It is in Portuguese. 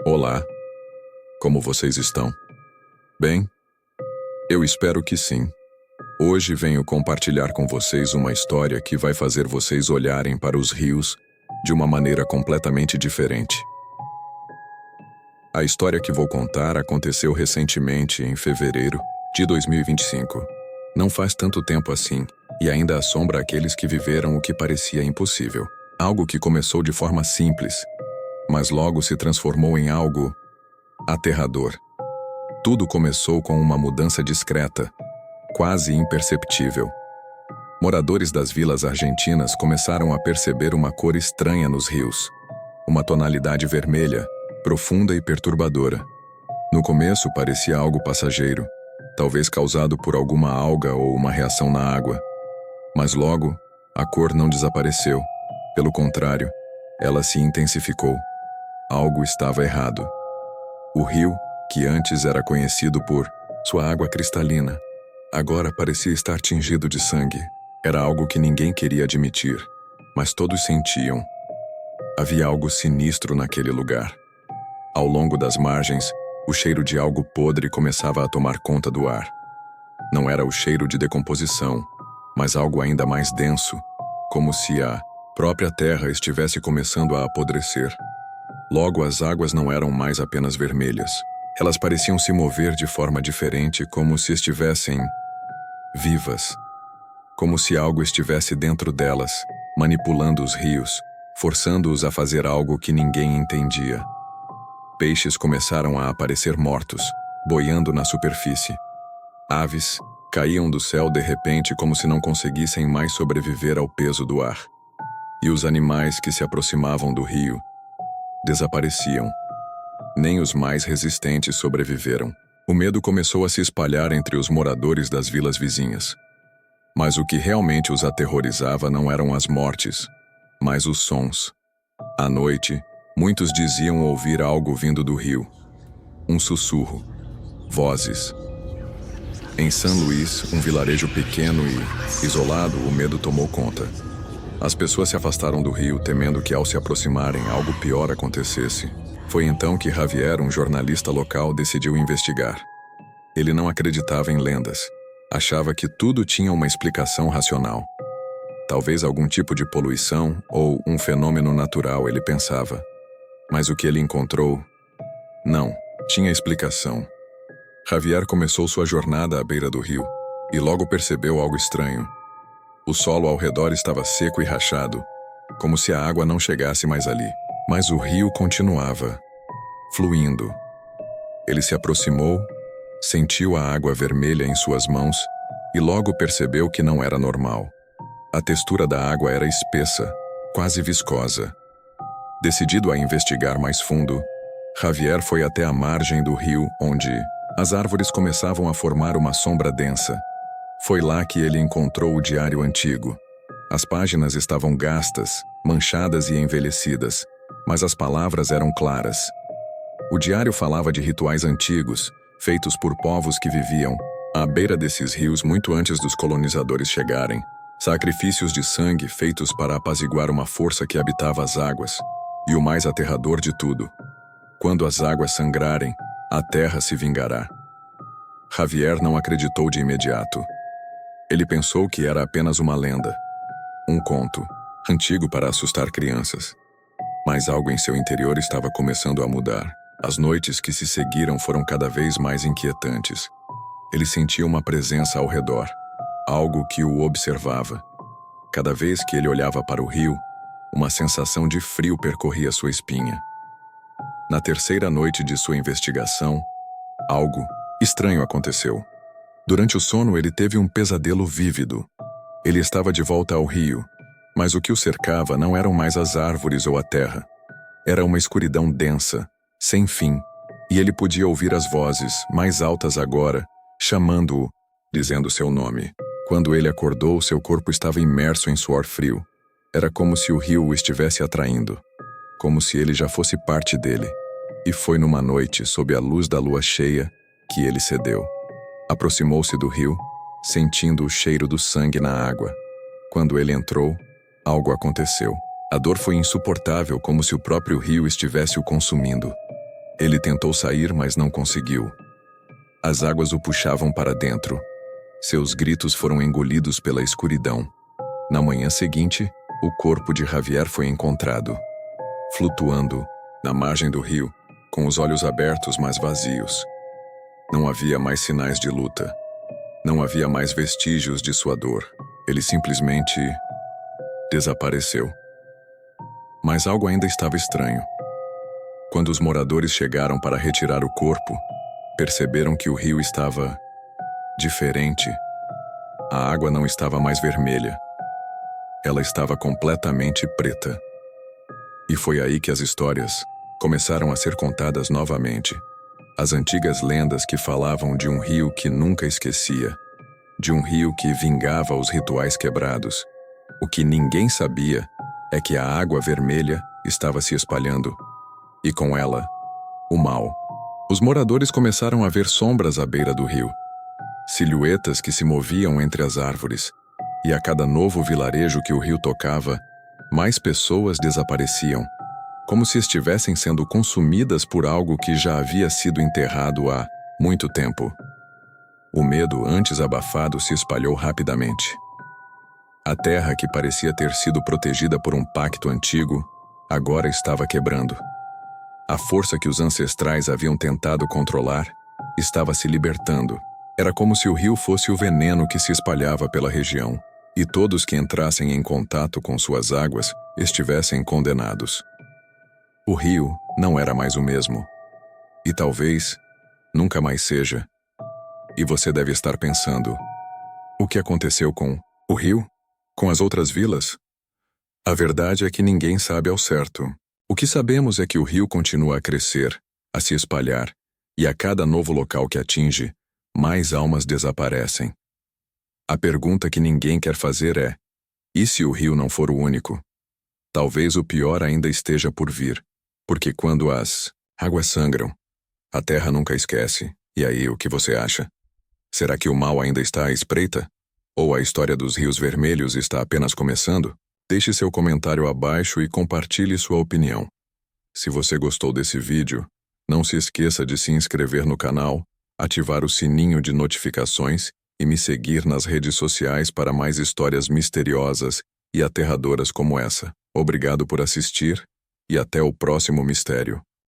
Olá, como vocês estão? Bem? Eu espero que sim. Hoje venho compartilhar com vocês uma história que vai fazer vocês olharem para os rios de uma maneira completamente diferente. A história que vou contar aconteceu recentemente, em fevereiro de 2025. Não faz tanto tempo assim, e ainda assombra aqueles que viveram o que parecia impossível. Algo que começou de forma simples, mas logo se transformou em algo aterrador. Tudo começou com uma mudança discreta, quase imperceptível. Moradores das vilas argentinas começaram a perceber uma cor estranha nos rios, uma tonalidade vermelha, profunda e perturbadora. No começo parecia algo passageiro, talvez causado por alguma alga ou uma reação na água. Mas logo, a cor não desapareceu. Pelo contrário, ela se intensificou. Algo estava errado. O rio, que antes era conhecido por sua água cristalina, agora parecia estar tingido de sangue. Era algo que ninguém queria admitir, mas todos sentiam. Havia algo sinistro naquele lugar. Ao longo das margens, o cheiro de algo podre começava a tomar conta do ar. Não era o cheiro de decomposição, mas algo ainda mais denso, como se a própria terra estivesse começando a apodrecer. Logo, as águas não eram mais apenas vermelhas. Elas pareciam se mover de forma diferente, como se estivessem vivas. Como se algo estivesse dentro delas, manipulando os rios, forçando-os a fazer algo que ninguém entendia. Peixes começaram a aparecer mortos, boiando na superfície. Aves caíam do céu de repente como se não conseguissem mais sobreviver ao peso do ar. E os animais que se aproximavam do rio desapareciam. Nem os mais resistentes sobreviveram. O medo começou a se espalhar entre os moradores das vilas vizinhas. Mas o que realmente os aterrorizava não eram as mortes, mas os sons. À noite, muitos diziam ouvir algo vindo do rio. Um sussurro. Vozes. Em San Luís, um vilarejo pequeno e isolado, o medo tomou conta. As pessoas se afastaram do rio, temendo que ao se aproximarem algo pior acontecesse. Foi então que Javier, um jornalista local, decidiu investigar. Ele não acreditava em lendas. Achava que tudo tinha uma explicação racional. Talvez algum tipo de poluição ou um fenômeno natural, ele pensava. Mas o que ele encontrou, não tinha explicação. Javier começou sua jornada à beira do rio e logo percebeu algo estranho. O solo ao redor estava seco e rachado, como se a água não chegasse mais ali. Mas o rio continuava, fluindo. Ele se aproximou, sentiu a água vermelha em suas mãos e logo percebeu que não era normal. A textura da água era espessa, quase viscosa. Decidido a investigar mais fundo, Javier foi até a margem do rio, onde as árvores começavam a formar uma sombra densa. Foi lá que ele encontrou o diário antigo. As páginas estavam gastas, manchadas e envelhecidas, mas as palavras eram claras. O diário falava de rituais antigos, feitos por povos que viviam à beira desses rios muito antes dos colonizadores chegarem. Sacrifícios de sangue feitos para apaziguar uma força que habitava as águas. E o mais aterrador de tudo: quando as águas sangrarem, a terra se vingará. Javier não acreditou de imediato. Ele pensou que era apenas uma lenda, um conto, antigo para assustar crianças. Mas algo em seu interior estava começando a mudar. As noites que se seguiram foram cada vez mais inquietantes. Ele sentia uma presença ao redor, algo que o observava. Cada vez que ele olhava para o rio, uma sensação de frio percorria sua espinha. Na terceira noite de sua investigação, algo estranho aconteceu. Durante o sono, ele teve um pesadelo vívido. Ele estava de volta ao rio, mas o que o cercava não eram mais as árvores ou a terra. Era uma escuridão densa, sem fim, e ele podia ouvir as vozes, mais altas agora, chamando-o, dizendo seu nome. Quando ele acordou, seu corpo estava imerso em suor frio. Era como se o rio o estivesse atraindo, como se ele já fosse parte dele. E foi numa noite, sob a luz da lua cheia, que ele cedeu. Aproximou-se do rio, sentindo o cheiro do sangue na água. Quando ele entrou, algo aconteceu. A dor foi insuportável, como se o próprio rio estivesse o consumindo. Ele tentou sair, mas não conseguiu. As águas o puxavam para dentro. Seus gritos foram engolidos pela escuridão. Na manhã seguinte, o corpo de Javier foi encontrado, flutuando na margem do rio, com os olhos abertos, mas vazios. Não havia mais sinais de luta. Não havia mais vestígios de sua dor. Ele simplesmente desapareceu. Mas algo ainda estava estranho. Quando os moradores chegaram para retirar o corpo, perceberam que o rio estava diferente. A água não estava mais vermelha. Ela estava completamente preta. E foi aí que as histórias começaram a ser contadas novamente. As antigas lendas que falavam de um rio que nunca esquecia, de um rio que vingava os rituais quebrados. O que ninguém sabia é que a água vermelha estava se espalhando, e com ela, o mal. Os moradores começaram a ver sombras à beira do rio, silhuetas que se moviam entre as árvores, e a cada novo vilarejo que o rio tocava, mais pessoas desapareciam, como se estivessem sendo consumidas por algo que já havia sido enterrado há muito tempo. O medo, antes abafado, se espalhou rapidamente. A terra, que parecia ter sido protegida por um pacto antigo, agora estava quebrando. A força que os ancestrais haviam tentado controlar estava se libertando. Era como se o rio fosse o veneno que se espalhava pela região, e todos que entrassem em contato com suas águas estivessem condenados. O rio não era mais o mesmo. E talvez nunca mais seja. E você deve estar pensando: o que aconteceu com o rio? Com as outras vilas? A verdade é que ninguém sabe ao certo. O que sabemos é que o rio continua a crescer, a se espalhar, e a cada novo local que atinge, mais almas desaparecem. A pergunta que ninguém quer fazer é: e se o rio não for o único? Talvez o pior ainda esteja por vir, porque quando as águas sangram, a terra nunca esquece. E aí, o que você acha? Será que o mal ainda está à espreita? Ou a história dos rios vermelhos está apenas começando? Deixe seu comentário abaixo e compartilhe sua opinião. Se você gostou desse vídeo, não se esqueça de se inscrever no canal, ativar o sininho de notificações e me seguir nas redes sociais para mais histórias misteriosas e aterradoras como essa. Obrigado por assistir e até o próximo mistério.